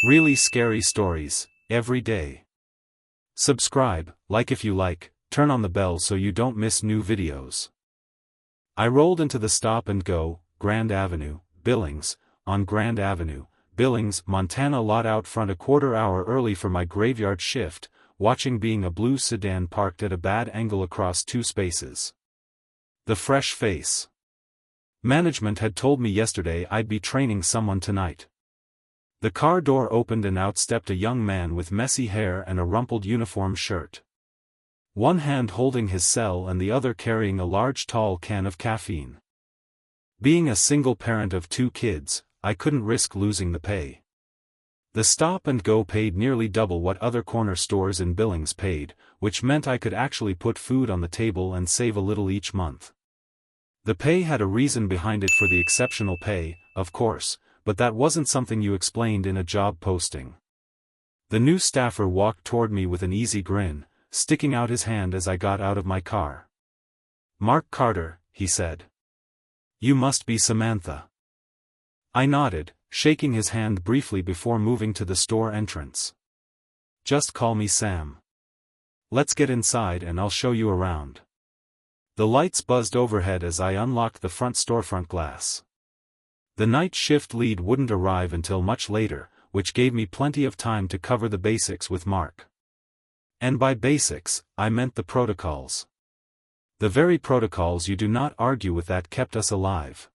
Really scary stories, every day. Subscribe, like if you like, turn on the bell so you don't miss new videos. I rolled into the Stop and Go, Grand Avenue, Billings, on Grand Avenue, Billings, Montana lot out front a quarter-hour early for my graveyard shift, watching being a blue sedan parked at a bad angle across two spaces. The fresh face. Management had told me yesterday I'd be training someone tonight. The car door opened and out stepped a young man with messy hair and a rumpled uniform shirt. One hand holding his cell and the other carrying a large tall can of caffeine. Being a single parent of 2 kids, I couldn't risk losing the pay. The Stop and Go paid nearly double what other corner stores in Billings paid, which meant I could actually put food on the table and save a little each month. The pay had a reason behind it for the exceptional pay, of course, but that wasn't something you explained in a job posting. The new staffer walked toward me with an easy grin, sticking out his hand as I got out of my car. "Mark Carter," he said. "You must be Samantha." I nodded, shaking his hand briefly before moving to the store entrance. "Just call me Sam. Let's get inside and I'll show you around." The lights buzzed overhead as I unlocked the front storefront glass. The night shift lead wouldn't arrive until much later, which gave me plenty of time to cover the basics with Mark. And by basics, I meant the protocols. The very protocols you do not argue with that kept us alive.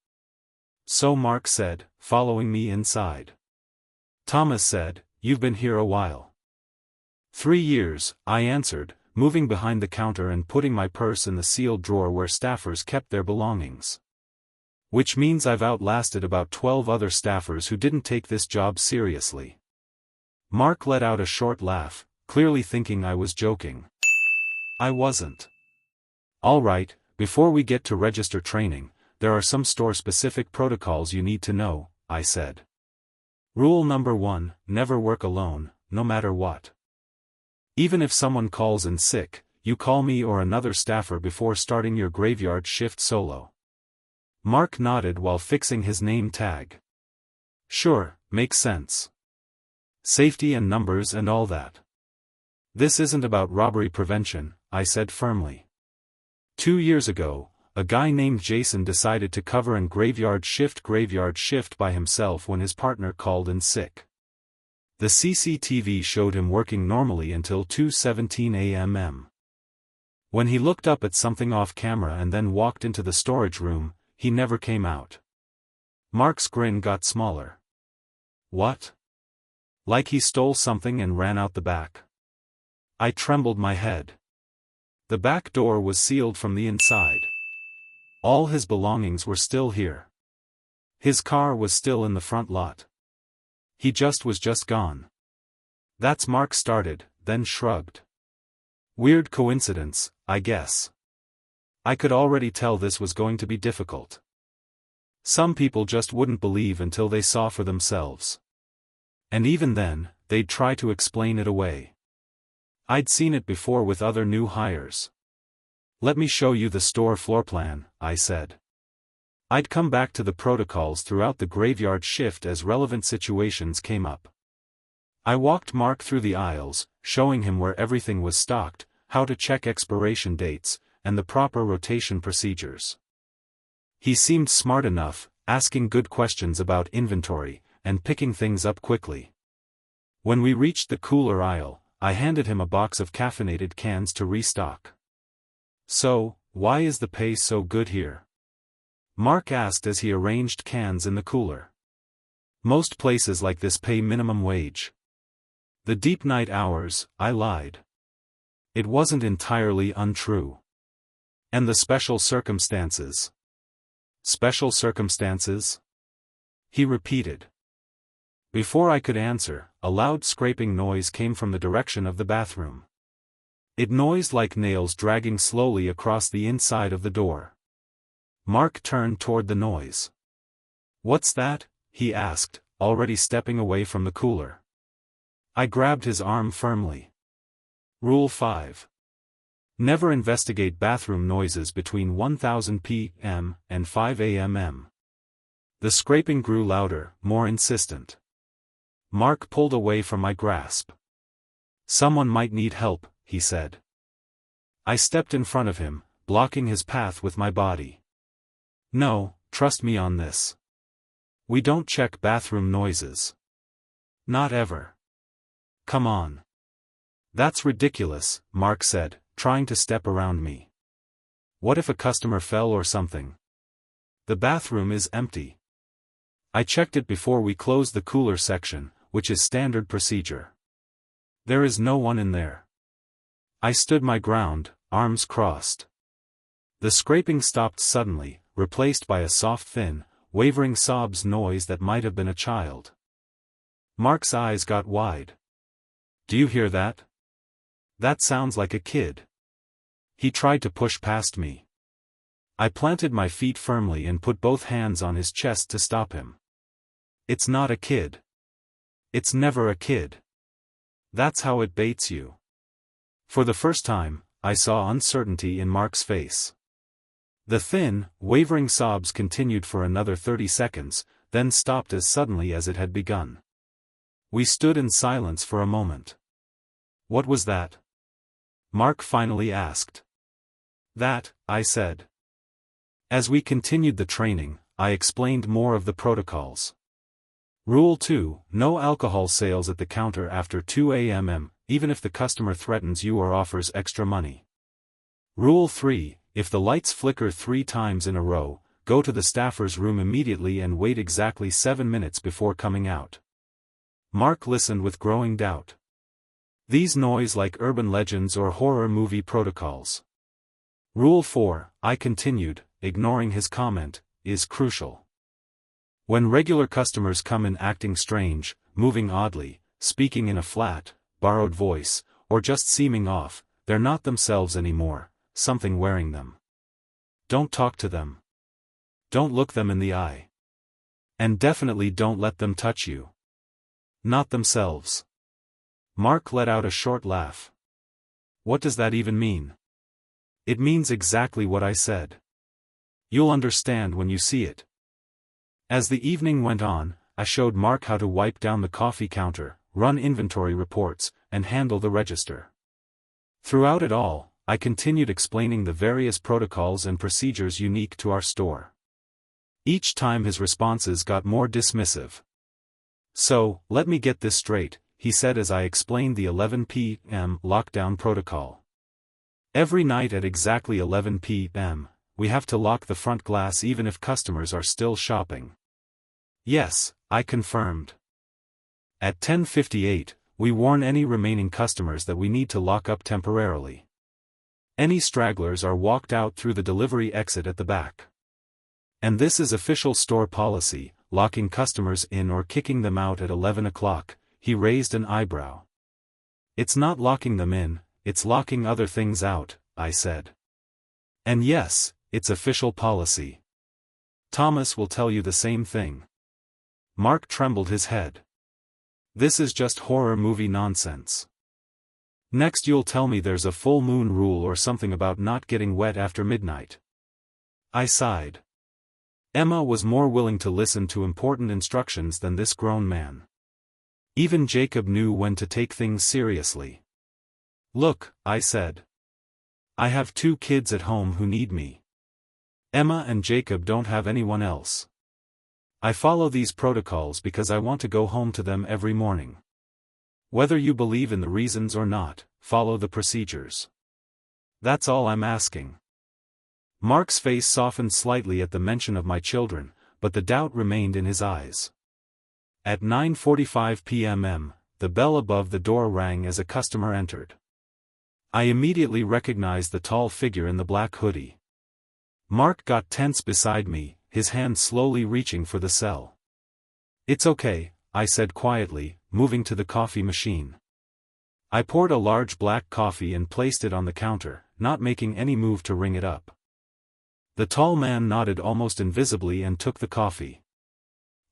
"So," Mark said, following me inside. "Thomas said, you've been here a while." 3 years, I answered, moving behind the counter and putting my purse in the sealed drawer where staffers kept their belongings. "Which means I've outlasted about 12 other staffers who didn't take this job seriously." Mark let out a short laugh, clearly thinking I was joking. I wasn't. "All right, before we get to register training, there are some store-specific protocols you need to know," I said. "Rule number 1, never work alone, no matter what. Even if someone calls in sick, you call me or another staffer before starting your graveyard shift solo." Mark nodded while fixing his name tag. "Sure, makes sense. Safety and numbers and all that." "This isn't about robbery prevention," I said firmly. 2 years ago, a guy named Jason decided to cover an graveyard shift by himself when his partner called in sick. The CCTV showed him working normally until 2:17 a.m. When he looked up at something off camera and then walked into the storage room, he never came out. Mark's grin got smaller. "What? Like he stole something and ran out the back?" I trembled my head. The back door was sealed from the inside. All his belongings were still here. His car was still in the front lot. He was just gone. That's Mark started, then shrugged. "Weird coincidence, I guess." I could already tell this was going to be difficult. Some people just wouldn't believe until they saw for themselves. And even then, they'd try to explain it away. I'd seen it before with other new hires. "Let me show you the store floor plan," I said. I'd come back to the protocols throughout the graveyard shift as relevant situations came up. I walked Mark through the aisles, showing him where everything was stocked, how to check expiration dates, and the proper rotation procedures. He seemed smart enough, asking good questions about inventory, and picking things up quickly. When we reached the cooler aisle, I handed him a box of caffeinated cans to restock. "So, why is the pay so good here?" Mark asked as he arranged cans in the cooler. "Most places like this pay minimum wage." "The deep night hours," I lied. It wasn't entirely untrue. "And the special circumstances." "Special circumstances?" he repeated. Before I could answer, a loud scraping noise came from the direction of the bathroom. It noised like nails dragging slowly across the inside of the door. Mark turned toward the noise. "What's that?" he asked, already stepping away from the cooler. I grabbed his arm firmly. Rule 5. Never investigate bathroom noises between 1000 p.m. and 5 a.m. The scraping grew louder, more insistent. Mark pulled away from my grasp. "Someone might need help," he said. I stepped in front of him, blocking his path with my body. "No, trust me on this. We don't check bathroom noises. Not ever. Come on." "That's ridiculous," Mark said, trying to step around me. "What if a customer fell or something? The bathroom is empty. I checked it before we closed the cooler section, which is standard procedure. There is no one in there." I stood my ground, arms crossed. The scraping stopped suddenly, replaced by a soft thin, wavering sobs noise that might have been a child. Mark's eyes got wide. "Do you hear that? That sounds like a kid." He tried to push past me. I planted my feet firmly and put both hands on his chest to stop him. "It's not a kid. It's never a kid. That's how it baits you." For the first time, I saw uncertainty in Mark's face. The thin, wavering sobs continued for another 30 seconds, then stopped as suddenly as it had begun. We stood in silence for a moment. "What was that?" Mark finally asked. "That," I said. As we continued the training, I explained more of the protocols. Rule 2, no alcohol sales at the counter after 2 a.m., even if the customer threatens you or offers extra money. Rule 3, if the lights flicker 3 times in a row, go to the staffer's room immediately and wait exactly 7 minutes before coming out. Mark listened with growing doubt. These noise like urban legends or horror movie protocols. Rule 4, I continued, ignoring his comment, is crucial. When regular customers come in acting strange, moving oddly, speaking in a flat, borrowed voice, or just seeming off, they're not themselves anymore, something wearing them. Don't talk to them. Don't look them in the eye. And definitely don't let them touch you. Not themselves. Mark let out a short laugh. "What does that even mean?" "It means exactly what I said. You'll understand when you see it." As the evening went on, I showed Mark how to wipe down the coffee counter, run inventory reports, and handle the register. Throughout it all, I continued explaining the various protocols and procedures unique to our store. Each time his responses got more dismissive. "So, let me get this straight," he said as I explained the 11 p.m. lockdown protocol. "Every night at exactly 11 p.m., we have to lock the front glass even if customers are still shopping." "Yes," I confirmed. "At 10:58, we warn any remaining customers that we need to lock up temporarily. Any stragglers are walked out through the delivery exit at the back. And this is official store policy, locking customers in or kicking them out at 11 o'clock, he raised an eyebrow. "It's not locking them in, it's locking other things out," I said. "And yes, it's official policy. Thomas will tell you the same thing." Mark trembled his head. "This is just horror movie nonsense. Next you'll tell me there's a full moon rule or something about not getting wet after midnight." I sighed. Emma was more willing to listen to important instructions than this grown man. Even Jacob knew when to take things seriously. "Look," I said. "I have 2 kids at home who need me. Emma and Jacob don't have anyone else. I follow these protocols because I want to go home to them every morning. Whether you believe in the reasons or not, follow the procedures. That's all I'm asking." Mark's face softened slightly at the mention of my children, but the doubt remained in his eyes. At 9:45 p.m., the bell above the door rang as a customer entered. I immediately recognized the tall figure in the black hoodie. Mark got tense beside me, his hand slowly reaching for the cell. "It's okay," I said quietly, moving to the coffee machine. I poured a large black coffee and placed it on the counter, not making any move to ring it up. The tall man nodded almost invisibly and took the coffee.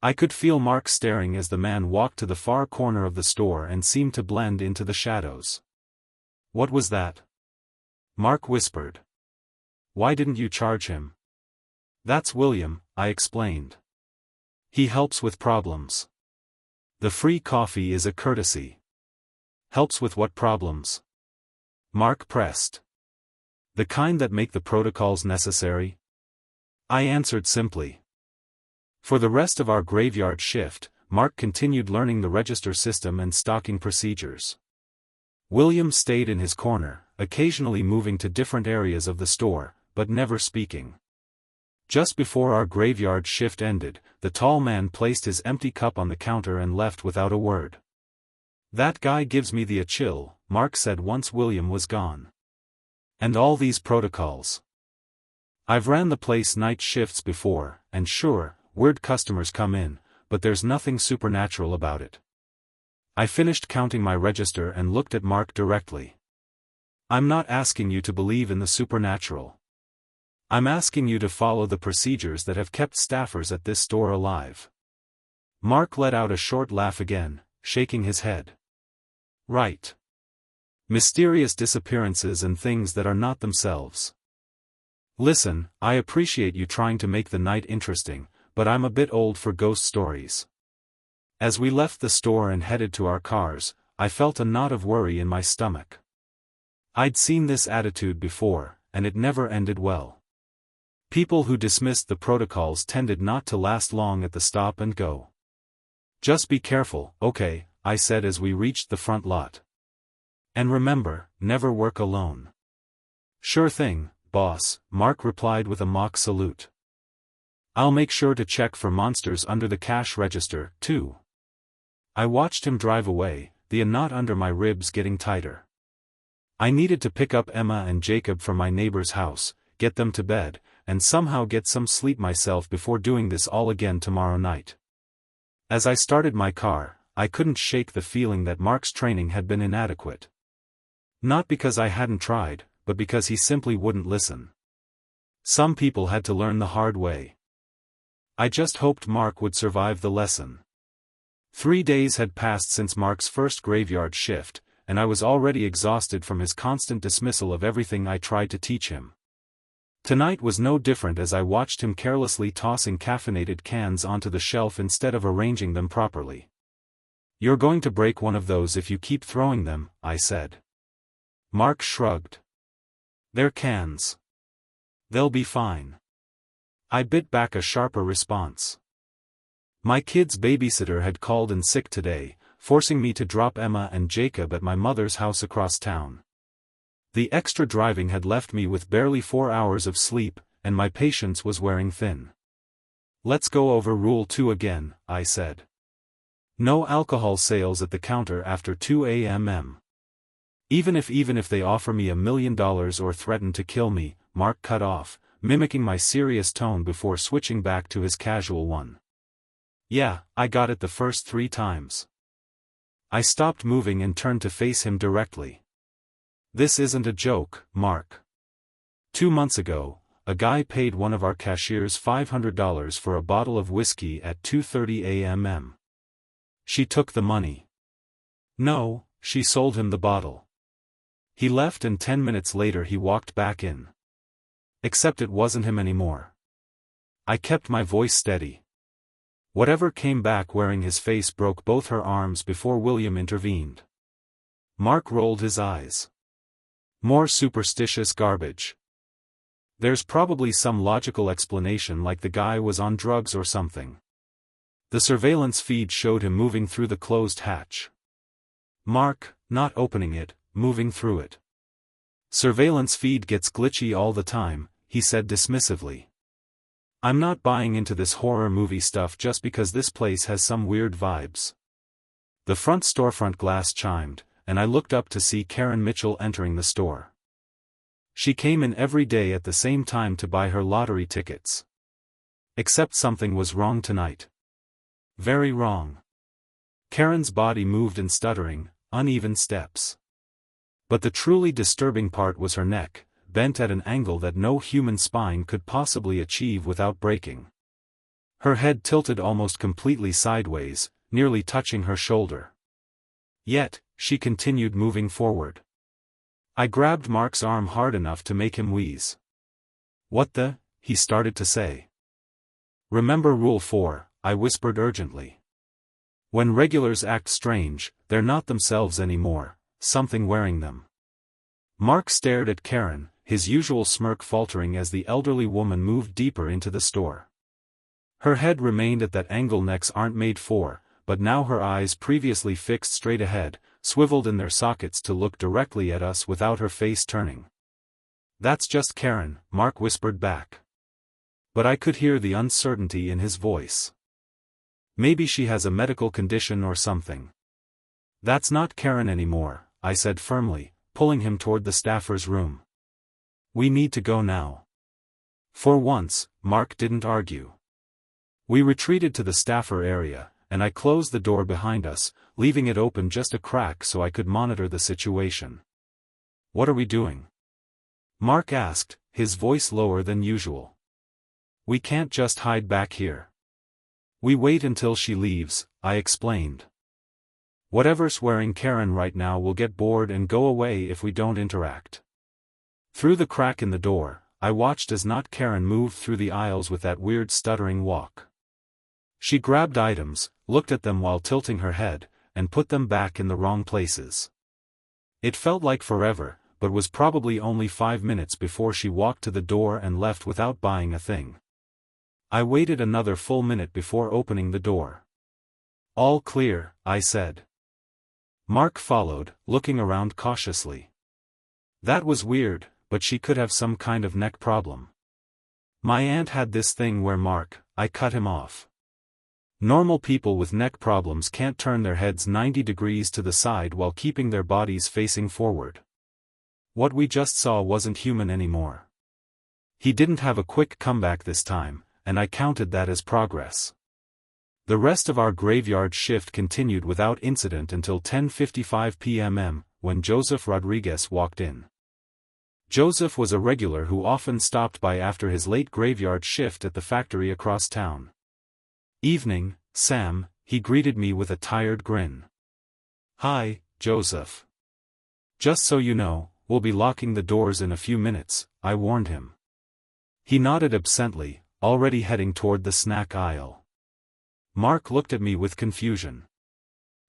I could feel Mark staring as the man walked to the far corner of the store and seemed to blend into the shadows. "What was that?" Mark whispered. "Why didn't you charge him?" "That's William," I explained. "He helps with problems. The free coffee is a courtesy. Helps with what problems? Mark pressed. The kind that make the protocols necessary? I answered simply. For the rest of our graveyard shift, Mark continued learning the register system and stocking procedures. William stayed in his corner, occasionally moving to different areas of the store, but never speaking. Just before our graveyard shift ended, the tall man placed his empty cup on the counter and left without a word. That guy gives me the chill, Mark said once William was gone. And all these protocols. I've ran the place night shifts before, and sure, weird customers come in, but there's nothing supernatural about it. I finished counting my register and looked at Mark directly. I'm not asking you to believe in the supernatural. I'm asking you to follow the procedures that have kept staffers at this store alive. Mark let out a short laugh again, shaking his head. Right. Mysterious disappearances and things that are not themselves. Listen, I appreciate you trying to make the night interesting, but I'm a bit old for ghost stories. As we left the store and headed to our cars, I felt a knot of worry in my stomach. I'd seen this attitude before, and it never ended well. People who dismissed the protocols tended not to last long at the stop and go. Just be careful, okay, I said as we reached the front lot. And remember, never work alone. Sure thing, boss, Mark replied with a mock salute. I'll make sure to check for monsters under the cash register, too. I watched him drive away, the knot under my ribs getting tighter. I needed to pick up Emma and Jacob from my neighbor's house, get them to bed, and somehow get some sleep myself before doing this all again tomorrow night. As I started my car, I couldn't shake the feeling that Mark's training had been inadequate. Not because I hadn't tried, but because he simply wouldn't listen. Some people had to learn the hard way. I just hoped Mark would survive the lesson. 3 days had passed since Mark's first graveyard shift, and I was already exhausted from his constant dismissal of everything I tried to teach him. Tonight was no different as I watched him carelessly tossing caffeinated cans onto the shelf instead of arranging them properly. You're going to break one of those if you keep throwing them, I said. Mark shrugged. They're cans. They'll be fine. I bit back a sharper response. My kid's babysitter had called in sick today, forcing me to drop Emma and Jacob at my mother's house across town. The extra driving had left me with barely 4 hours of sleep, and my patience was wearing thin. Let's go over Rule 2 again, I said. No alcohol sales at the counter after 2 a.m. Even if they offer me $1 million or threaten to kill me, Mark cut off, mimicking my serious tone before switching back to his casual one. Yeah, I got it the first 3 times. I stopped moving and turned to face him directly. This isn't a joke, Mark. 2 months ago, a guy paid one of our cashiers $500 for a bottle of whiskey at 2:30 a.m. She took the money. No, she sold him the bottle. He left and 10 minutes later he walked back in. Except it wasn't him anymore. I kept my voice steady. Whatever came back wearing his face broke both her arms before William intervened. Mark rolled his eyes. More superstitious garbage. There's probably some logical explanation like the guy was on drugs or something. The surveillance feed showed him moving through the closed hatch. Mark, not opening it, moving through it. Surveillance feed gets glitchy all the time, he said dismissively. I'm not buying into this horror movie stuff just because this place has some weird vibes. The front storefront glass chimed, and I looked up to see Karen Mitchell entering the store. She came in every day at the same time to buy her lottery tickets. Except something was wrong tonight. Very wrong. Karen's body moved in stuttering, uneven steps. But the truly disturbing part was her neck, bent at an angle that no human spine could possibly achieve without breaking. Her head tilted almost completely sideways, nearly touching her shoulder. Yet, she continued moving forward. I grabbed Mark's arm hard enough to make him wheeze. What the? He started to say. Remember Rule 4, I whispered urgently. When regulars act strange, they're not themselves anymore, something wearing them. Mark stared at Karen, his usual smirk faltering as the elderly woman moved deeper into the store. Her head remained at that angle necks aren't made for, but now her eyes, previously fixed straight ahead, swiveled in their sockets to look directly at us without her face turning. "That's just Karen," Mark whispered back. But I could hear the uncertainty in his voice. "Maybe she has a medical condition or something." "That's not Karen anymore," I said firmly, pulling him toward the staffer's room. "We need to go now." For once, Mark didn't argue. We retreated to the staffer area, and I closed the door behind us, leaving it open just a crack so I could monitor the situation. "What are we doing?" Mark asked, his voice lower than usual. "We can't just hide back here. We wait until she leaves," I explained. "Whatever's wearing Karen right now will get bored and go away if we don't interact." Through the crack in the door, I watched as not Karen moved through the aisles with that weird stuttering walk. She grabbed items, looked at them while tilting her head, and put them back in the wrong places. It felt like forever, but was probably only 5 minutes before she walked to the door and left without buying a thing. I waited another full minute before opening the door. "All clear," I said. Mark followed, looking around cautiously. "That was weird, but she could have some kind of neck problem." "My aunt had this thing where I cut him off. Normal people with neck problems can't turn their heads 90 degrees to the side while keeping their bodies facing forward. What we just saw wasn't human anymore." He didn't have a quick comeback this time, and I counted that as progress. The rest of our graveyard shift continued without incident until 10:55 p.m. when Joseph Rodriguez walked in. Joseph was a regular who often stopped by after his late graveyard shift at the factory across town. "Evening, Sam," he greeted me with a tired grin. "Hi, Joseph. Just so you know, we'll be locking the doors in a few minutes," I warned him. He nodded absently, already heading toward the snack aisle. Mark looked at me with confusion.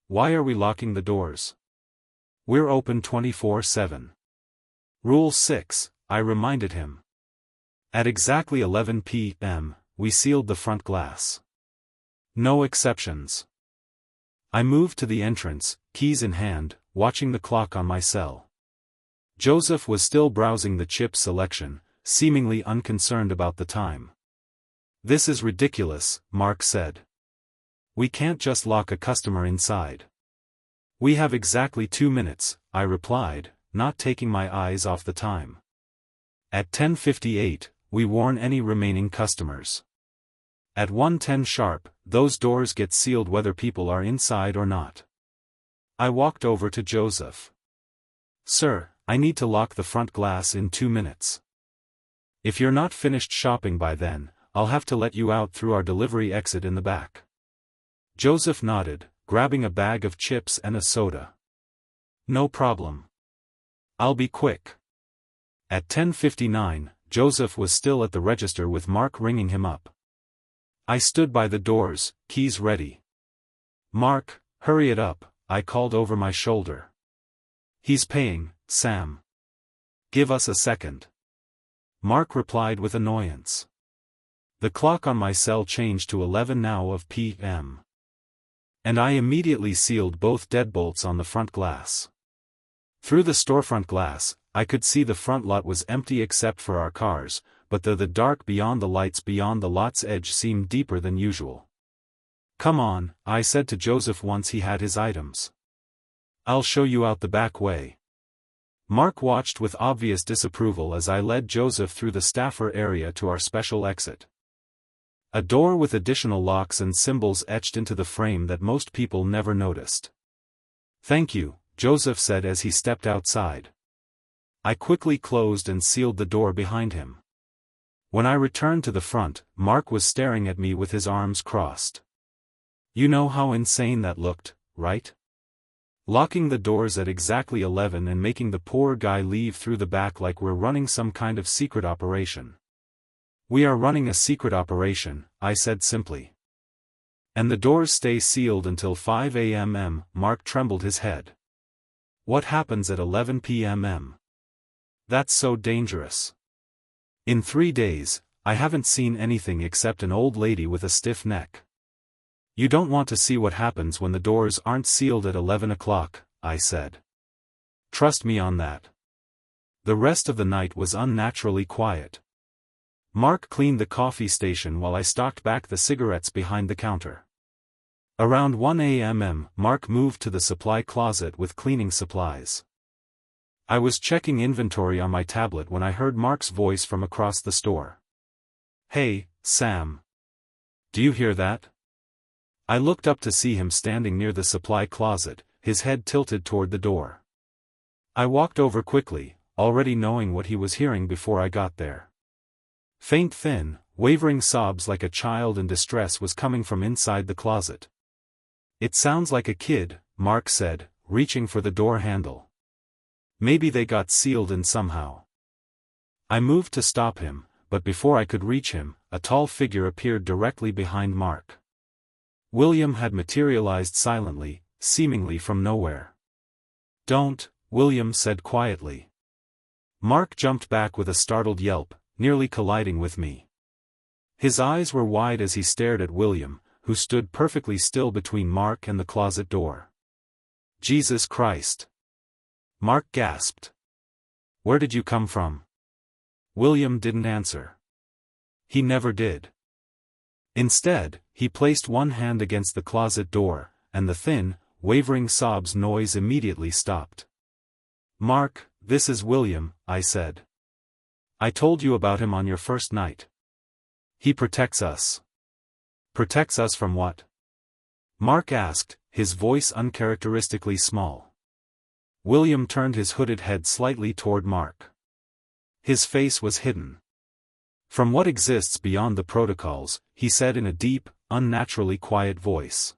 "Why are we locking the doors? We're open 24/7. Rule 6, I reminded him. At exactly 11 p.m., we sealed the front glass. No exceptions. I moved to the entrance, keys in hand, watching the clock on my cell. Joseph was still browsing the chip selection, seemingly unconcerned about the time. "This is ridiculous," Mark said. "We can't just lock a customer inside." "We have exactly 2 minutes, I replied, not taking my eyes off the time. At 10:58, we warn any remaining customers. At 1:10 sharp, those doors get sealed whether people are inside or not." I walked over to Joseph. "Sir, I need to lock the front glass in 2 minutes. If you're not finished shopping by then, I'll have to let you out through our delivery exit in the back." Joseph nodded, grabbing a bag of chips and a soda. "No problem. I'll be quick." At 10:59, Joseph was still at the register with Mark ringing him up. I stood by the doors, keys ready. "Mark, hurry it up," I called over my shoulder. "He's paying, Sam. Give us a second." Mark replied with annoyance. The clock on my cell changed to 11 now of p.m. And I immediately sealed both deadbolts on the front glass. Through the storefront glass, I could see the front lot was empty except for our cars, but the dark beyond the lights beyond the lot's edge seemed deeper than usual. "Come on," I said to Joseph once he had his items. "I'll show you out the back way." Mark watched with obvious disapproval as I led Joseph through the staffer area to our special exit. A door with additional locks and symbols etched into the frame that most people never noticed. "Thank you," Joseph said as he stepped outside. I quickly closed and sealed the door behind him. When I returned to the front, Mark was staring at me with his arms crossed. "You know how insane that looked, right? Locking the doors at exactly 11 and making the poor guy leave through the back like we're running some kind of secret operation." "We are running a secret operation," I said simply. And the doors stay sealed until 5 a.m. Mark trembled his head. What happens at 11 p.m? That's so dangerous. In 3 days, I haven't seen anything except an old lady with a stiff neck. You don't want to see what happens when the doors aren't sealed at 11 o'clock, I said. Trust me on that. The rest of the night was unnaturally quiet. Mark cleaned the coffee station while I stocked back the cigarettes behind the counter. Around 1 a.m. Mark moved to the supply closet with cleaning supplies. I was checking inventory on my tablet when I heard Mark's voice from across the store. Hey, Sam. Do you hear that? I looked up to see him standing near the supply closet, his head tilted toward the door. I walked over quickly, already knowing what he was hearing before I got there. Faint, thin, wavering sobs like a child in distress was coming from inside the closet. It sounds like a kid, Mark said, reaching for the door handle. Maybe they got sealed in somehow. I moved to stop him, but before I could reach him, a tall figure appeared directly behind Mark. William had materialized silently, seemingly from nowhere. Don't, William said quietly. Mark jumped back with a startled yelp, nearly colliding with me. His eyes were wide as he stared at William, who stood perfectly still between Mark and the closet door. Jesus Christ! Mark gasped. Where did you come from? William didn't answer. He never did. Instead, he placed one hand against the closet door, and the thin, wavering sobs noise immediately stopped. Mark, this is William, I said. I told you about him on your first night. He protects us. Protects us from what? Mark asked, his voice uncharacteristically small. William turned his hooded head slightly toward Mark. His face was hidden. From what exists beyond the protocols, he said in a deep, unnaturally quiet voice.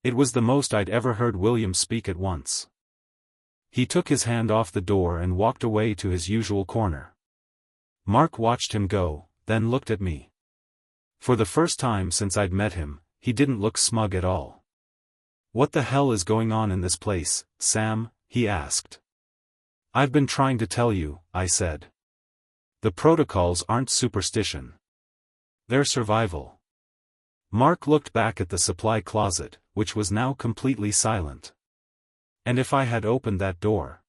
It was the most I'd ever heard William speak at once. He took his hand off the door and walked away to his usual corner. Mark watched him go, then looked at me. For the first time since I'd met him, he didn't look smug at all. What the hell is going on in this place, Sam? He asked. I've been trying to tell you, I said. The protocols aren't superstition. They're survival. Mark looked back at the supply closet, which was now completely silent. And if I had opened that door?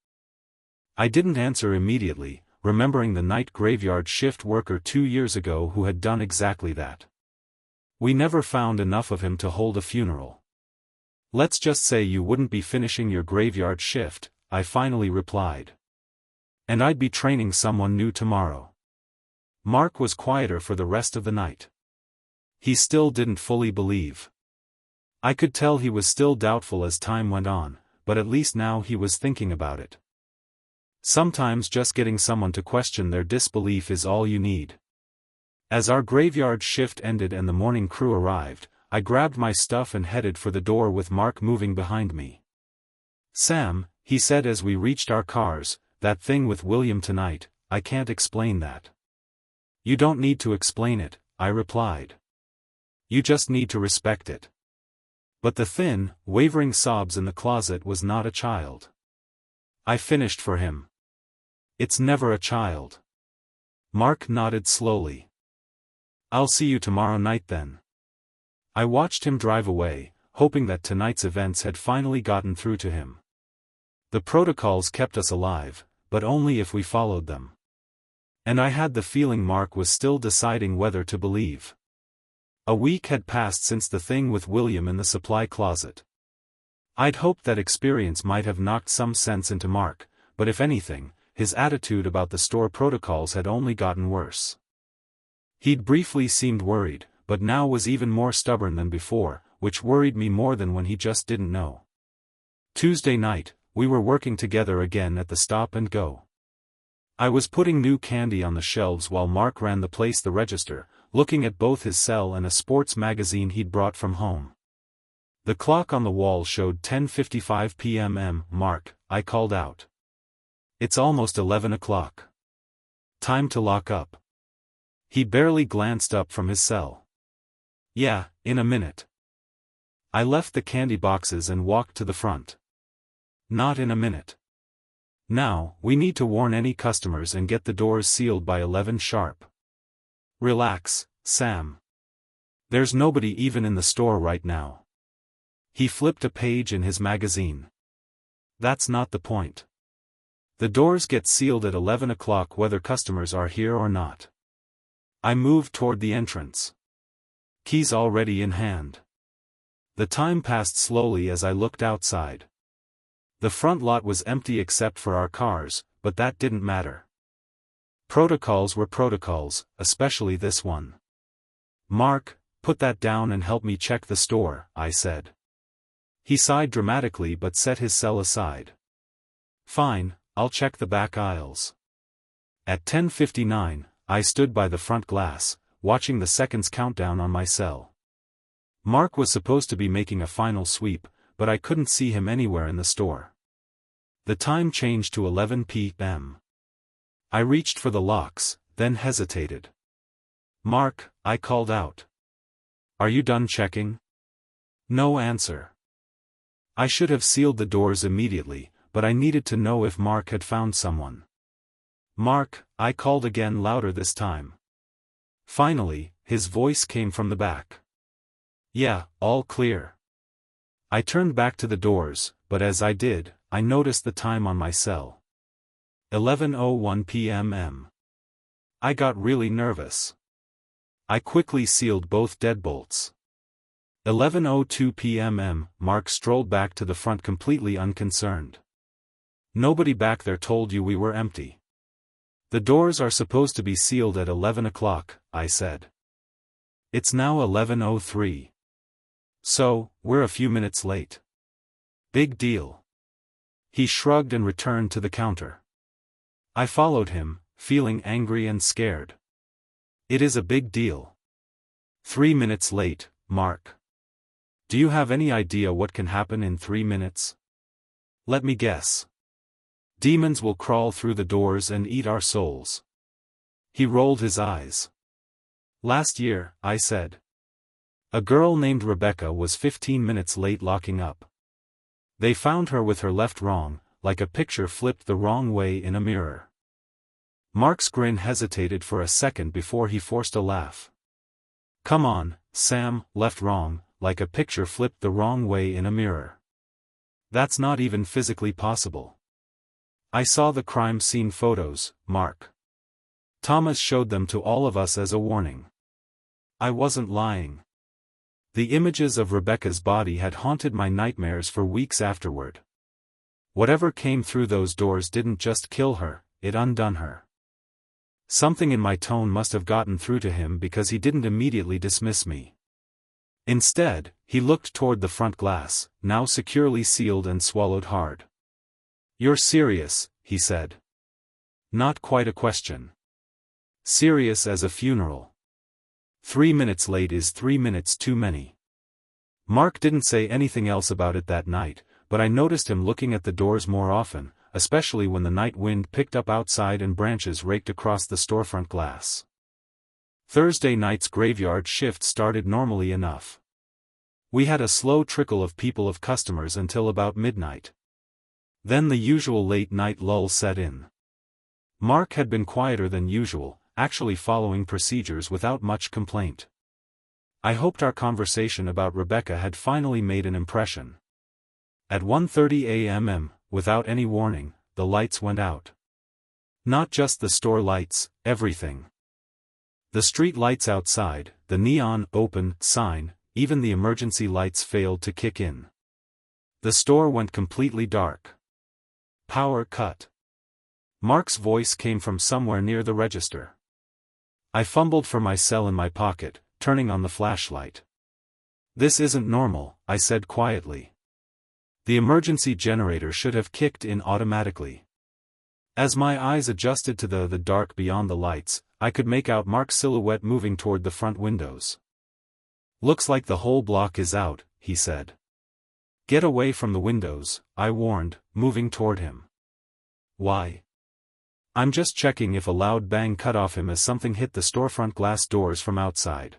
I didn't answer immediately, remembering the night graveyard shift worker 2 years ago who had done exactly that. We never found enough of him to hold a funeral. Let's just say you wouldn't be finishing your graveyard shift, I finally replied. And I'd be training someone new tomorrow. Mark was quieter for the rest of the night. He still didn't fully believe. I could tell he was still doubtful as time went on, but at least now he was thinking about it. Sometimes just getting someone to question their disbelief is all you need. As our graveyard shift ended and the morning crew arrived, I grabbed my stuff and headed for the door with Mark moving behind me. Sam, he said as we reached our cars, that thing with William tonight, I can't explain that. You don't need to explain it, I replied. You just need to respect it. But the thin, wavering sobs in the closet was not a child. I finished for him. It's never a child. Mark nodded slowly. I'll see you tomorrow night then. I watched him drive away, hoping that tonight's events had finally gotten through to him. The protocols kept us alive, but only if we followed them. And I had the feeling Mark was still deciding whether to believe. A week had passed since the thing with William in the supply closet. I'd hoped that experience might have knocked some sense into Mark, but if anything, his attitude about the store protocols had only gotten worse. He'd briefly seemed worried, but now was even more stubborn than before, which worried me more than when he just didn't know. Tuesday night, we were working together again at the stop and go. I was putting new candy on the shelves while Mark ran the register, looking at both his cell and a sports magazine he'd brought from home. The clock on the wall showed 10:55 p.m. Mark, I called out. It's almost 11 o'clock. Time to lock up. He barely glanced up from his cell. Yeah, in a minute. I left the candy boxes and walked to the front. Not in a minute. Now, we need to warn any customers and get the doors sealed by 11 sharp. Relax, Sam. There's nobody even in the store right now. He flipped a page in his magazine. That's not the point. The doors get sealed at 11 o'clock whether customers are here or not. I moved toward the entrance. Keys already in hand. The time passed slowly as I looked outside. The front lot was empty except for our cars, but that didn't matter. Protocols were protocols, especially this one. Mark, put that down and help me check the store, I said. He sighed dramatically but set his cell aside. Fine, I'll check the back aisles. At 10:59, I stood by the front glass, watching the seconds countdown on my cell. Mark was supposed to be making a final sweep, but I couldn't see him anywhere in the store. The time changed to 11 p.m. I reached for the locks, then hesitated. Mark, I called out. Are you done checking? No answer. I should have sealed the doors immediately, but I needed to know if Mark had found someone. Mark, I called again louder this time. Finally, his voice came from the back. Yeah, all clear. I turned back to the doors, but as I did, I noticed the time on my cell. 11:01 p.m. I got really nervous. I quickly sealed both deadbolts. 11:02 p.m. Mark strolled back to the front completely unconcerned. Nobody back there told you we were empty. The doors are supposed to be sealed at 11 o'clock, I said. It's now 11:03. So, we're a few minutes late. Big deal. He shrugged and returned to the counter. I followed him, feeling angry and scared. It is a big deal. 3 minutes late, Mark. Do you have any idea what can happen in 3 minutes? Let me guess. Demons will crawl through the doors and eat our souls. He rolled his eyes. Last year, I said. A girl named Rebecca was 15 minutes late locking up. They found her with her left wrong, like a picture flipped the wrong way in a mirror. Mark's grin hesitated for a second before he forced a laugh. Come on, Sam, left wrong, like a picture flipped the wrong way in a mirror. That's not even physically possible. I saw the crime scene photos, Mark. Thomas showed them to all of us as a warning. I wasn't lying. The images of Rebecca's body had haunted my nightmares for weeks afterward. Whatever came through those doors didn't just kill her, it undone her. Something in my tone must have gotten through to him because he didn't immediately dismiss me. Instead, he looked toward the front glass, now securely sealed, and swallowed hard. You're serious, he said. Not quite a question. Serious as a funeral. 3 minutes late is 3 minutes too many. Mark didn't say anything else about it that night, but I noticed him looking at the doors more often, especially when the night wind picked up outside and branches raked across the storefront glass. Thursday night's graveyard shift started normally enough. We had a slow trickle of customers until about midnight. Then the usual late-night lull set in. Mark had been quieter than usual, actually following procedures without much complaint. I hoped our conversation about Rebecca had finally made an impression. At 1:30 a.m., without any warning, the lights went out. Not just the store lights, everything. The street lights outside, the neon "open" sign, even the emergency lights failed to kick in. The store went completely dark. Power cut. Mark's voice came from somewhere near the register. I fumbled for my cell in my pocket, turning on the flashlight. This isn't normal, I said quietly. The emergency generator should have kicked in automatically. As my eyes adjusted to the dark beyond the lights, I could make out Mark's silhouette moving toward the front windows. Looks like the whole block is out, he said. Get away from the windows, I warned, moving toward him. Why? I'm just checking if a loud bang cut off him as something hit the storefront glass doors from outside.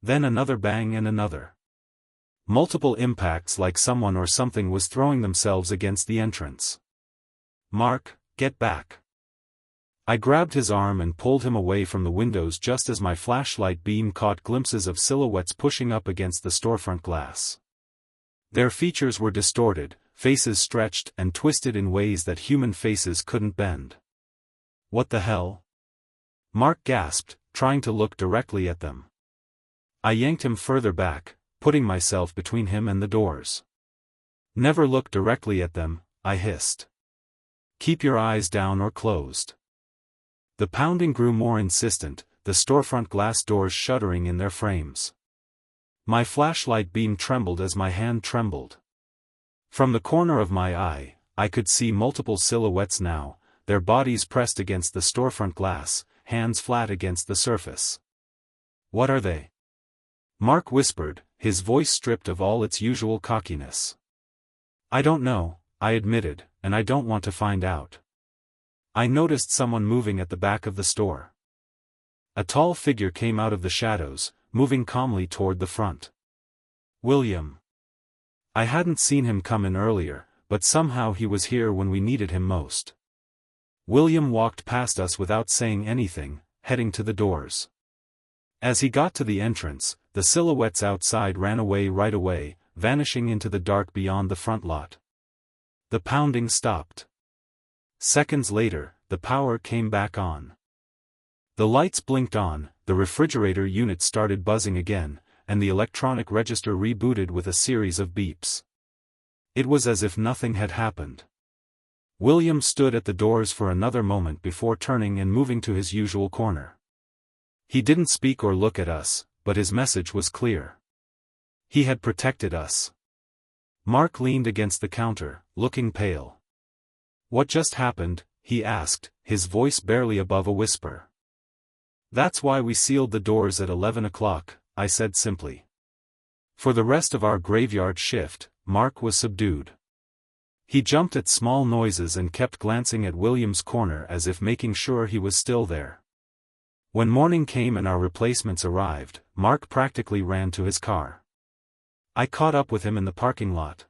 Then another bang and another. Multiple impacts like someone or something was throwing themselves against the entrance. "Mark, get back." I grabbed his arm and pulled him away from the windows just as my flashlight beam caught glimpses of silhouettes pushing up against the storefront glass. Their features were distorted, faces stretched and twisted in ways that human faces couldn't bend. "What the hell?" Mark gasped, trying to look directly at them. I yanked him further back, putting myself between him and the doors. "Never look directly at them," I hissed. "Keep your eyes down or closed." The pounding grew more insistent, the storefront glass doors shuddering in their frames. My flashlight beam trembled as my hand trembled. From the corner of my eye, I could see multiple silhouettes now, their bodies pressed against the storefront glass, hands flat against the surface. "What are they?" Mark whispered, his voice stripped of all its usual cockiness. "I don't know," I admitted, "and I don't want to find out." I noticed someone moving at the back of the store. A tall figure came out of the shadows, moving calmly toward the front. "William." I hadn't seen him come in earlier, but somehow he was here when we needed him most. William walked past us without saying anything, heading to the doors. As he got to the entrance, the silhouettes outside ran away right away, vanishing into the dark beyond the front lot. The pounding stopped. Seconds later, the power came back on. The lights blinked on, the refrigerator unit started buzzing again, and the electronic register rebooted with a series of beeps. It was as if nothing had happened. William stood at the doors for another moment before turning and moving to his usual corner. He didn't speak or look at us, but his message was clear. He had protected us. Mark leaned against the counter, looking pale. "What just happened?" he asked, his voice barely above a whisper. "That's why we sealed the doors at 11 o'clock, I said simply. For the rest of our graveyard shift, Mark was subdued. He jumped at small noises and kept glancing at William's corner as if making sure he was still there. When morning came and our replacements arrived, Mark practically ran to his car. I caught up with him in the parking lot.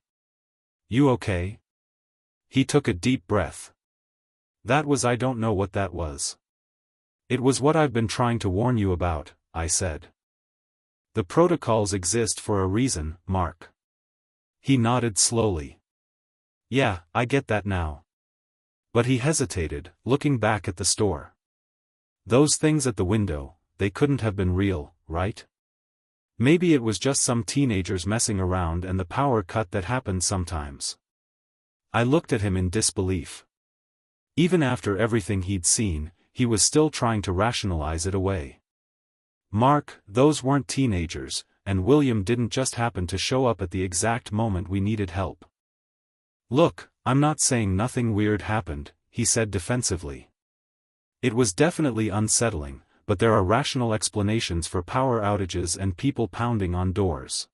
"You okay?" He took a deep breath. I don't know what that was." "It was what I've been trying to warn you about," I said. "The protocols exist for a reason, Mark." He nodded slowly. "Yeah, I get that now." But he hesitated, looking back at the store. "Those things at the window, they couldn't have been real, right? Maybe it was just some teenagers messing around and the power cut that happens sometimes." I looked at him in disbelief. Even after everything he'd seen, he was still trying to rationalize it away. "Mark, those weren't teenagers, and William didn't just happen to show up at the exact moment we needed help." "Look, I'm not saying nothing weird happened," he said defensively. "It was definitely unsettling, but there are rational explanations for power outages and people pounding on doors."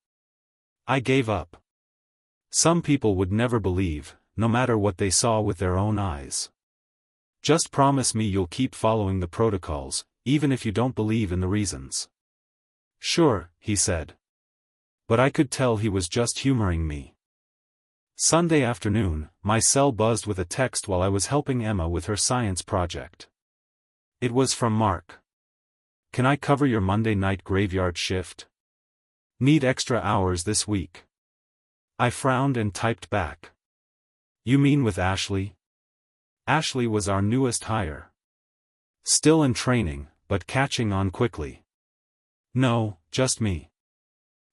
I gave up. Some people would never believe, no matter what they saw with their own eyes. "Just promise me you'll keep following the protocols, even if you don't believe in the reasons." "Sure," he said. But I could tell he was just humoring me. Sunday afternoon, my cell buzzed with a text while I was helping Emma with her science project. It was from Mark. "Can I cover your Monday night graveyard shift? Need extra hours this week." I frowned and typed back. "You mean with Ashley?" Ashley was our newest hire. Still in training, but catching on quickly. "No, just me."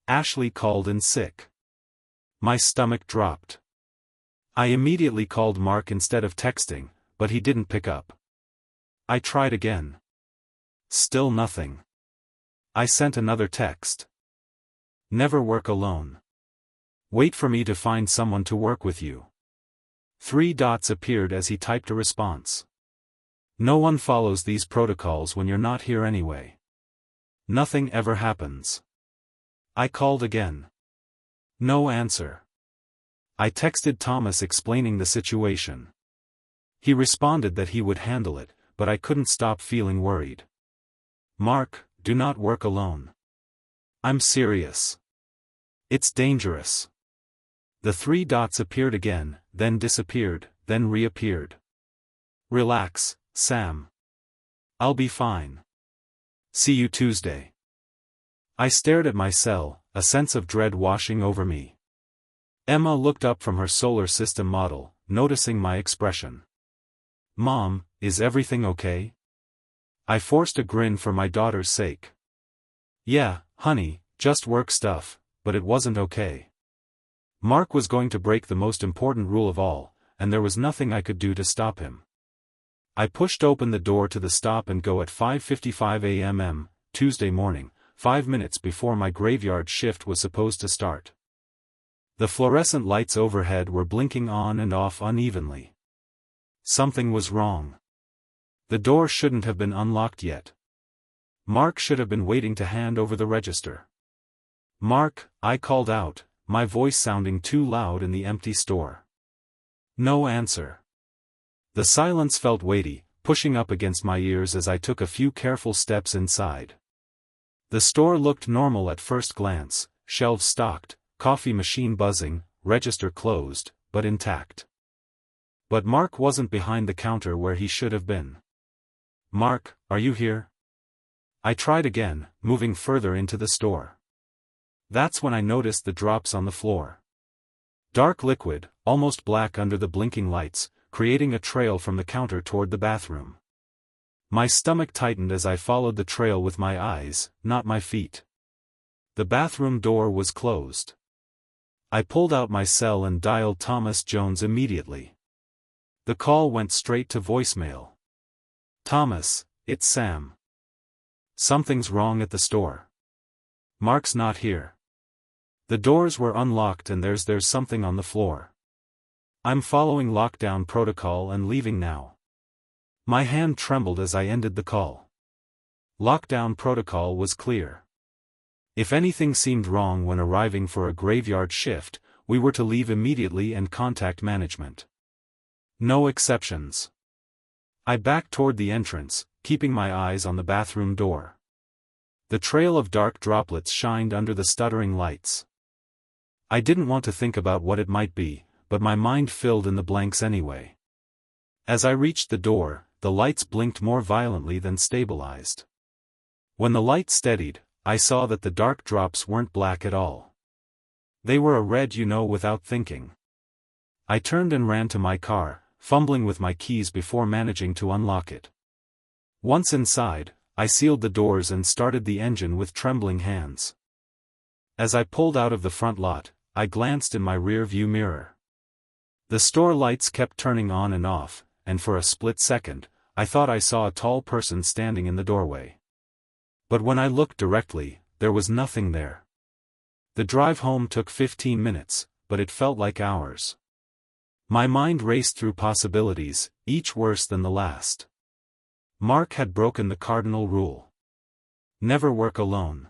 Ashley called in sick. My stomach dropped. I immediately called Mark instead of texting, but he didn't pick up. I tried again. Still nothing. I sent another text. "Never work alone. Wait for me to find someone to work with you." 3 dots appeared as he typed a response. "No one follows these protocols when you're not here anyway. Nothing ever happens." I called again. No answer. I texted Thomas explaining the situation. He responded that he would handle it, but I couldn't stop feeling worried. "Mark, do not work alone. I'm serious. It's dangerous. The three dots appeared again, then disappeared, then reappeared. Relax, Sam. I'll be fine. See you Tuesday. I stared at my cell, a sense of dread washing over me. Emma looked up from her solar system model, noticing my expression. Mom, is everything okay? I forced a grin for my daughter's sake. Yeah, honey, just work stuff, but it wasn't okay. Mark was going to break the most important rule of all, and there was nothing I could do to stop him. I pushed open the door to the stop and go at 5:55 a.m. Tuesday morning, 5 minutes before my graveyard shift was supposed to start. The fluorescent lights overhead were blinking on and off unevenly. Something was wrong. The door shouldn't have been unlocked yet. Mark should have been waiting to hand over the register. Mark, I called out, my voice sounding too loud in the empty store. No answer. The silence felt weighty, pushing up against my ears as I took a few careful steps inside. The store looked normal at first glance, shelves stocked, coffee machine buzzing, register closed, but intact. But Mark wasn't behind the counter where he should have been. Mark, are you here? I tried again, moving further into the store. That's when I noticed the drops on the floor. Dark liquid, almost black under the blinking lights, creating a trail from the counter toward the bathroom. My stomach tightened as I followed the trail with my eyes, not my feet. The bathroom door was closed. I pulled out my cell and dialed Thomas Jones immediately. The call went straight to voicemail. Thomas, it's Sam. Something's wrong at the store. Mark's not here. The doors were unlocked and there's something on the floor. I'm following lockdown protocol and leaving now. My hand trembled as I ended the call. Lockdown protocol was clear. If anything seemed wrong when arriving for a graveyard shift, we were to leave immediately and contact management. No exceptions. I backed toward the entrance, keeping my eyes on the bathroom door. The trail of dark droplets shined under the stuttering lights. I didn't want to think about what it might be, but my mind filled in the blanks anyway. As I reached the door, the lights blinked more violently than stabilized. When the light steadied, I saw that the dark drops weren't black at all. They were a red without thinking. I turned and ran to my car, fumbling with my keys before managing to unlock it. Once inside, I sealed the doors and started the engine with trembling hands. As I pulled out of the front lot, I glanced in my rear-view mirror. The store lights kept turning on and off, and for a split second, I thought I saw a tall person standing in the doorway. But when I looked directly, there was nothing there. The drive home took 15 minutes, but it felt like hours. My mind raced through possibilities, each worse than the last. Mark had broken the cardinal rule. Never work alone.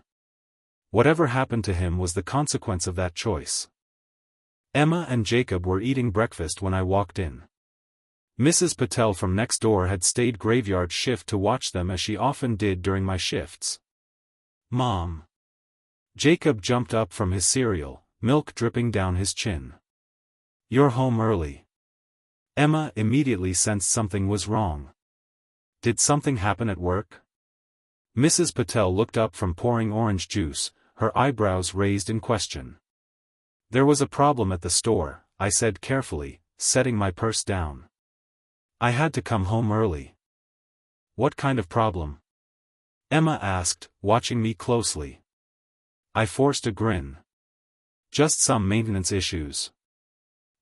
Whatever happened to him was the consequence of that choice. Emma and Jacob were eating breakfast when I walked in. Mrs. Patel from next door had stayed graveyard shift to watch them as she often did during my shifts. Mom. Jacob jumped up from his cereal, milk dripping down his chin. You're home early. Emma immediately sensed something was wrong. Did something happen at work? Mrs. Patel looked up from pouring orange juice, her eyebrows raised in question. There was a problem at the store, I said carefully, setting my purse down. I had to come home early. What kind of problem? Emma asked, watching me closely. I forced a grin. Just some maintenance issues.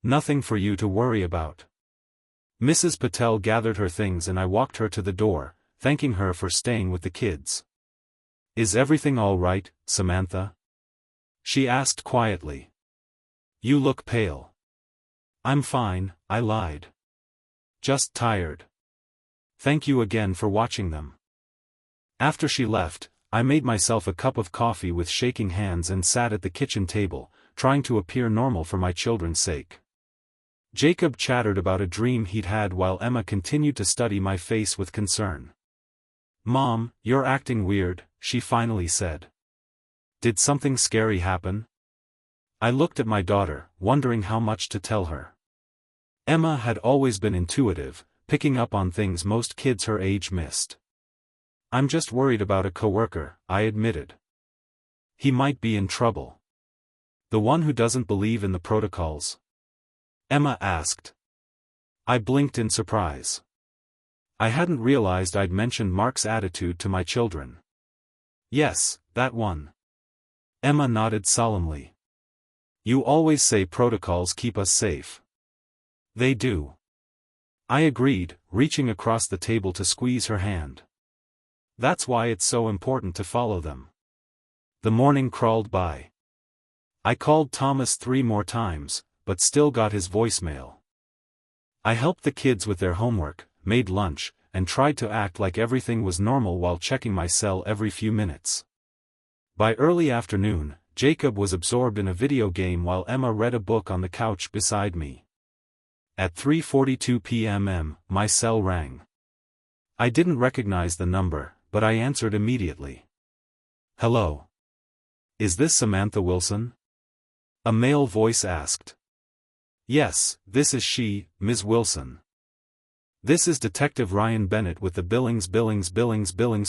Nothing for you to worry about. Mrs. Patel gathered her things and I walked her to the door, thanking her for staying with the kids. Is everything all right, Samantha? She asked quietly. You look pale. I'm fine, I lied. Just tired. Thank you again for watching them. After she left, I made myself a cup of coffee with shaking hands and sat at the kitchen table, trying to appear normal for my children's sake. Jacob chattered about a dream he'd had while Emma continued to study my face with concern. Mom, you're acting weird, she finally said. Did something scary happen? I looked at my daughter, wondering how much to tell her. Emma had always been intuitive, picking up on things most kids her age missed. "I'm just worried about a coworker," I admitted. "He might be in trouble." "The one who doesn't believe in the protocols?" Emma asked. I blinked in surprise. I hadn't realized I'd mentioned Mark's attitude to my children. "Yes, that one." Emma nodded solemnly. "You always say protocols keep us safe." "They do." I agreed, reaching across the table to squeeze her hand. "That's why it's so important to follow them." The morning crawled by. I called Thomas 3 more times, but still got his voicemail. I helped the kids with their homework, made lunch, and tried to act like everything was normal while checking my cell every few minutes. By early afternoon, Jacob was absorbed in a video game while Emma read a book on the couch beside me. At 3:42 p.m. my cell rang. I didn't recognize the number, but I answered immediately. "Hello. Is this Samantha Wilson?" A male voice asked. "Yes, this is she, Ms. Wilson. This is Detective Ryan Bennett with the Billings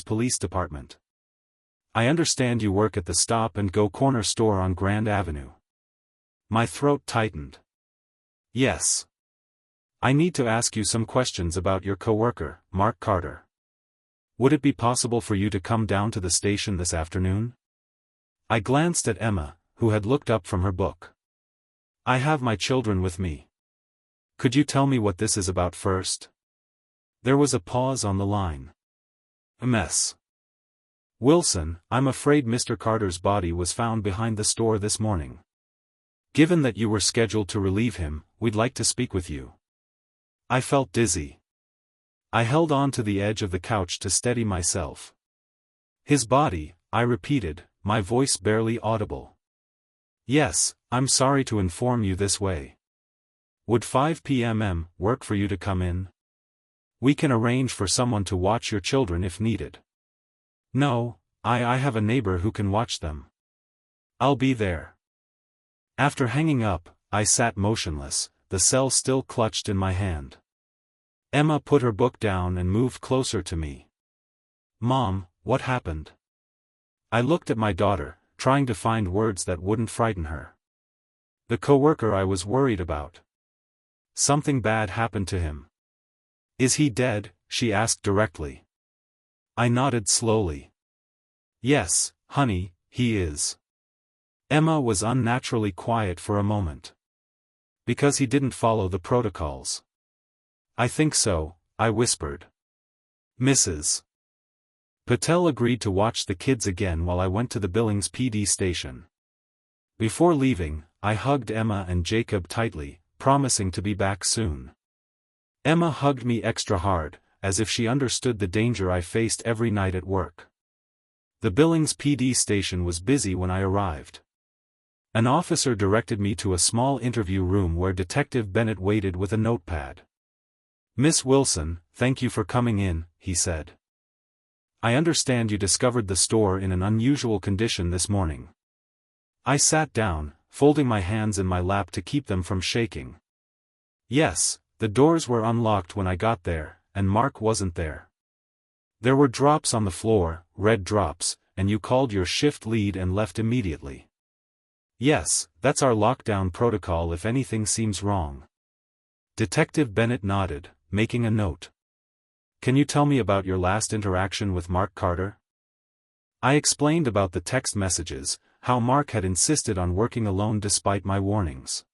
Police Department. I understand you work at the Stop and Go corner store on Grand Avenue." My throat tightened. "Yes. I need to ask you some questions about your coworker, Mark Carter. Would it be possible for you to come down to the station this afternoon?" I glanced at Emma, who had looked up from her book. "I have my children with me. Could you tell me what this is about first?" There was a pause on the line. "Ms. Wilson, I'm afraid Mr. Carter's body was found behind the store this morning. Given that you were scheduled to relieve him, we'd like to speak with you." I felt dizzy. I held on to the edge of the couch to steady myself. "His body," I repeated, my voice barely audible. "Yes, I'm sorry to inform you this way. Would 5 p.m. work for you to come in? We can arrange for someone to watch your children if needed." "No, I have a neighbor who can watch them. I'll be there." After hanging up, I sat motionless, the cell still clutched in my hand. Emma put her book down and moved closer to me. "Mom, what happened?" I looked at my daughter, trying to find words that wouldn't frighten her. "The coworker I was worried about. Something bad happened to him." "Is he dead?" she asked directly. I nodded slowly. "Yes, honey, he is." Emma was unnaturally quiet for a moment. "Because he didn't follow the protocols." "I think so," I whispered. Mrs. Patel agreed to watch the kids again while I went to the Billings PD station. Before leaving, I hugged Emma and Jacob tightly, promising to be back soon. Emma hugged me extra hard, as if she understood the danger I faced every night at work. The Billings PD station was busy when I arrived. An officer directed me to a small interview room where Detective Bennett waited with a notepad. "Miss Wilson, thank you for coming in," he said. "I understand you discovered the store in an unusual condition this morning." I sat down, folding my hands in my lap to keep them from shaking. "Yes, the doors were unlocked when I got there, and Mark wasn't there. There were drops on the floor, red drops, and you called your shift lead and left immediately." "Yes, that's our lockdown protocol if anything seems wrong." Detective Bennett nodded, making a note. "Can you tell me about your last interaction with Mark Carter?" I explained about the text messages, how Mark had insisted on working alone despite my warnings.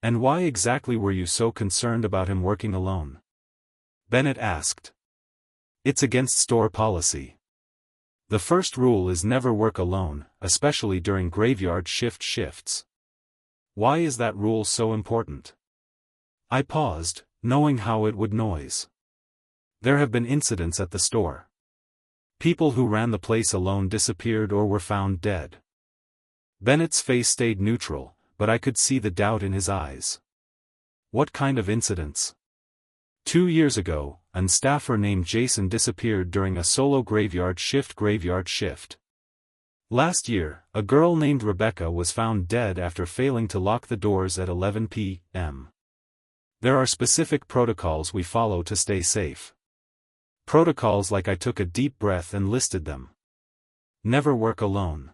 "And why exactly were you so concerned about him working alone?" Bennett asked. "It's against store policy. The first rule is never work alone, especially during graveyard shifts. Why is that rule so important?" I paused, knowing how it would noise. There have been incidents at the store. People who ran the place alone disappeared or were found dead. Bennett's face stayed neutral, but I could see the doubt in his eyes. "What kind of incidents?" 2 years ago, a staffer named Jason disappeared during a solo graveyard shift. Last year, a girl named Rebecca was found dead after failing to lock the doors at 11 p.m. There are specific protocols we follow to stay safe. Protocols like I took a deep breath and listed them. Never work alone.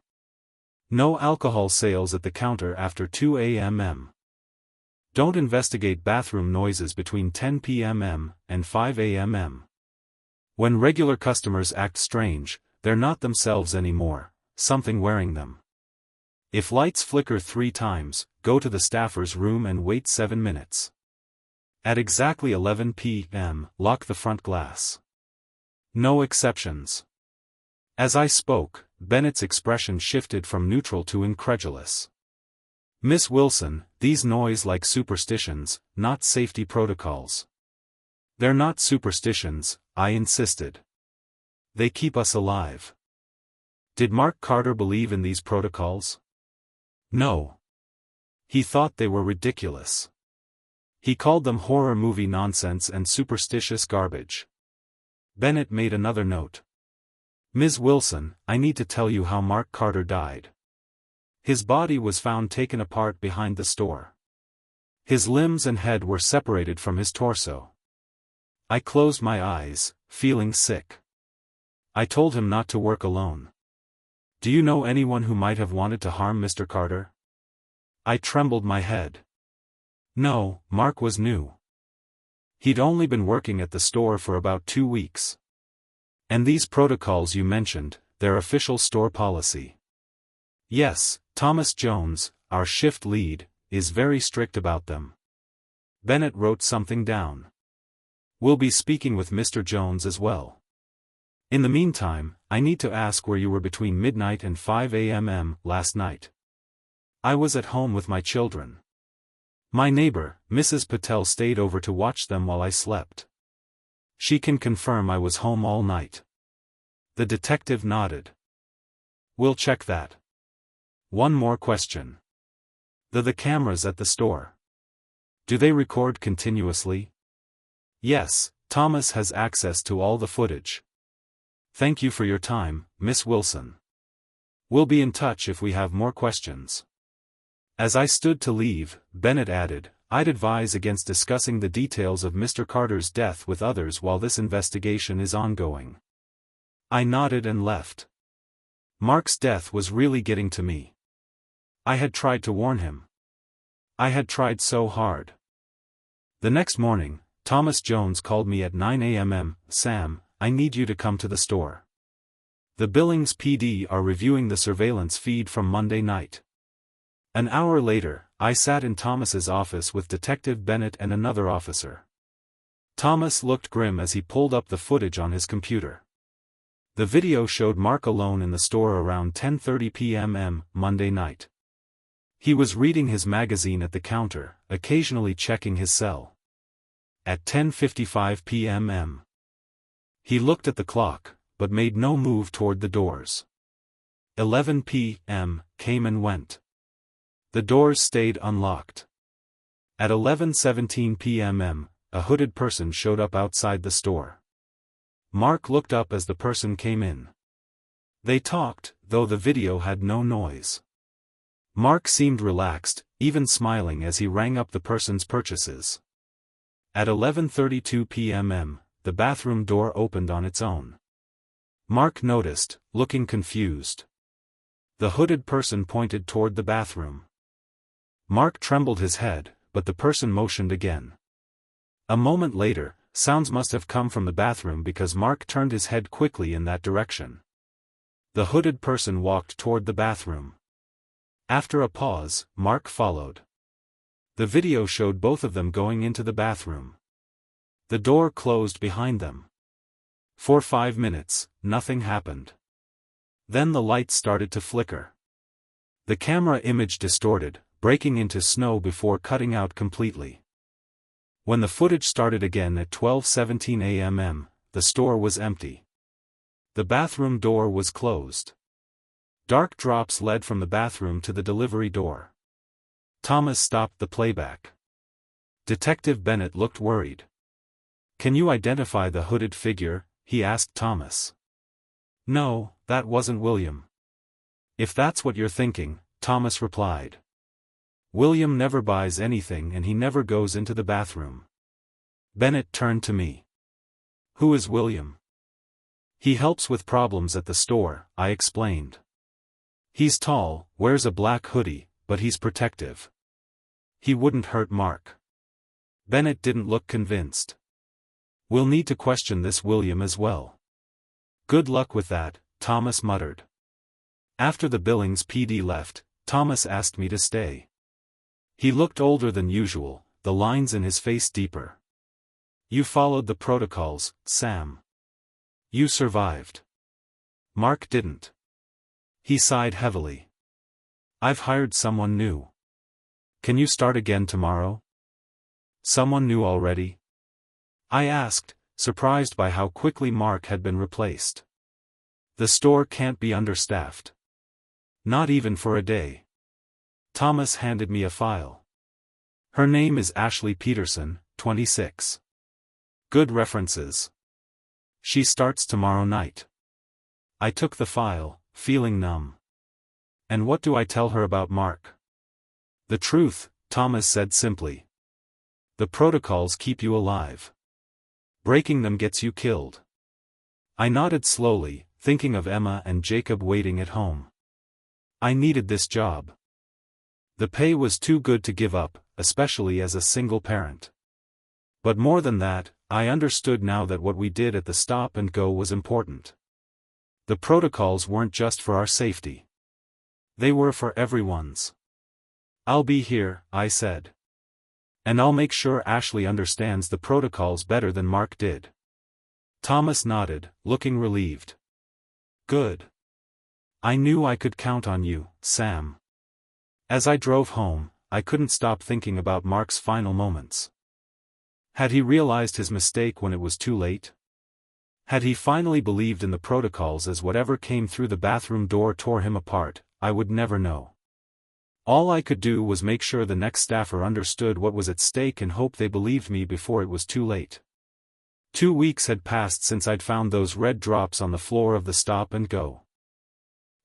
No alcohol sales at the counter after 2 a.m. Don't investigate bathroom noises between 10 p.m. and 5 a.m. When regular customers act strange, they're not themselves anymore. Something wearing them. If lights flicker 3 times, go to the staffer's room and wait 7 minutes. At exactly 11 p.m., lock the front glass. No exceptions. As I spoke, Bennett's expression shifted from neutral to incredulous. Miss Wilson, these noise like superstitions, not safety protocols. They're not superstitions, I insisted. They keep us alive. Did Mark Carter believe in these protocols? No. He thought they were ridiculous. He called them horror movie nonsense and superstitious garbage. Bennett made another note. Ms. Wilson, I need to tell you how Mark Carter died. His body was found taken apart behind the store. His limbs and head were separated from his torso. I closed my eyes, feeling sick. I told him not to work alone. Do you know anyone who might have wanted to harm Mr. Carter? I trembled my head. No, Mark was new. He'd only been working at the store for about 2 weeks. And these protocols you mentioned, they're official store policy. Yes, Thomas Jones, our shift lead, is very strict about them. Bennett wrote something down. We'll be speaking with Mr. Jones as well. In the meantime, I need to ask where you were between midnight and 5 a.m. last night. I was at home with my children. My neighbor, Mrs. Patel, stayed over to watch them while I slept. She can confirm I was home all night. The detective nodded. We'll check that. One more question. The cameras at the store. Do they record continuously? Yes, Thomas has access to all the footage. Thank you for your time, Miss Wilson. We'll be in touch if we have more questions. As I stood to leave, Bennett added, I'd advise against discussing the details of Mr. Carter's death with others while this investigation is ongoing. I nodded and left. Mark's death was really getting to me. I had tried to warn him. I had tried so hard. The next morning, Thomas Jones called me at 9 a.m. Sam, I need you to come to the store. The Billings PD are reviewing the surveillance feed from Monday night. An hour later, I sat in Thomas's office with Detective Bennett and another officer. Thomas looked grim as he pulled up the footage on his computer. The video showed Mark alone in the store around 10:30 p.m. Monday night. He was reading his magazine at the counter, occasionally checking his cell. At 10:55 p.m. he looked at the clock, but made no move toward the doors. 11 p.m. came and went. The doors stayed unlocked. At 11:17 p.m. a hooded person showed up outside the store. Mark looked up as the person came in. They talked, though the video had no noise. Mark seemed relaxed, even smiling as he rang up the person's purchases. At 11:32 p.m. the bathroom door opened on its own. Mark noticed, looking confused. The hooded person pointed toward the bathroom. Mark trembled his head, but the person motioned again. A moment later, sounds must have come from the bathroom because Mark turned his head quickly in that direction. The hooded person walked toward the bathroom. After a pause, Mark followed. The video showed both of them going into the bathroom. The door closed behind them. For 5 minutes, nothing happened. Then the lights started to flicker. The camera image distorted, breaking into snow before cutting out completely. When the footage started again at 12:17 a.m., the store was empty. The bathroom door was closed. Dark drops led from the bathroom to the delivery door. Thomas stopped the playback. Detective Bennett looked worried. Can you identify the hooded figure? He asked Thomas. No, that wasn't William. If that's what you're thinking, Thomas replied. William never buys anything and he never goes into the bathroom. Bennett turned to me. Who is William? He helps with problems at the store, I explained. He's tall, wears a black hoodie, but he's protective. He wouldn't hurt Mark. Bennett didn't look convinced. We'll need to question this William as well. Good luck with that, Thomas muttered. After the Billings PD left, Thomas asked me to stay. He looked older than usual, the lines in his face deeper. You followed the protocols, Sam. You survived. Mark didn't. He sighed heavily. I've hired someone new. Can you start again tomorrow? Someone new already? I asked, surprised by how quickly Mark had been replaced. The store can't be understaffed. Not even for a day. Thomas handed me a file. Her name is Ashley Peterson, 26. Good references. She starts tomorrow night. I took the file, feeling numb. And what do I tell her about Mark? The truth, Thomas said simply. The protocols keep you alive. Breaking them gets you killed. I nodded slowly, thinking of Emma and Jacob waiting at home. I needed this job. The pay was too good to give up, especially as a single parent. But more than that, I understood now that what we did at the stop and go was important. The protocols weren't just for our safety. They were for everyone's. I'll be here, I said. And I'll make sure Ashley understands the protocols better than Mark did. Thomas nodded, looking relieved. Good. I knew I could count on you, Sam. As I drove home, I couldn't stop thinking about Mark's final moments. Had he realized his mistake when it was too late? Had he finally believed in the protocols as whatever came through the bathroom door tore him apart? I would never know. All I could do was make sure the next staffer understood what was at stake and hope they believed me before it was too late. 2 weeks had passed since I'd found those red drops on the floor of the stop and go.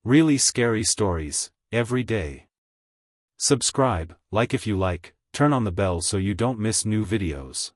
Really scary stories, every day. Subscribe, like if you like, turn on the bell so you don't miss new videos.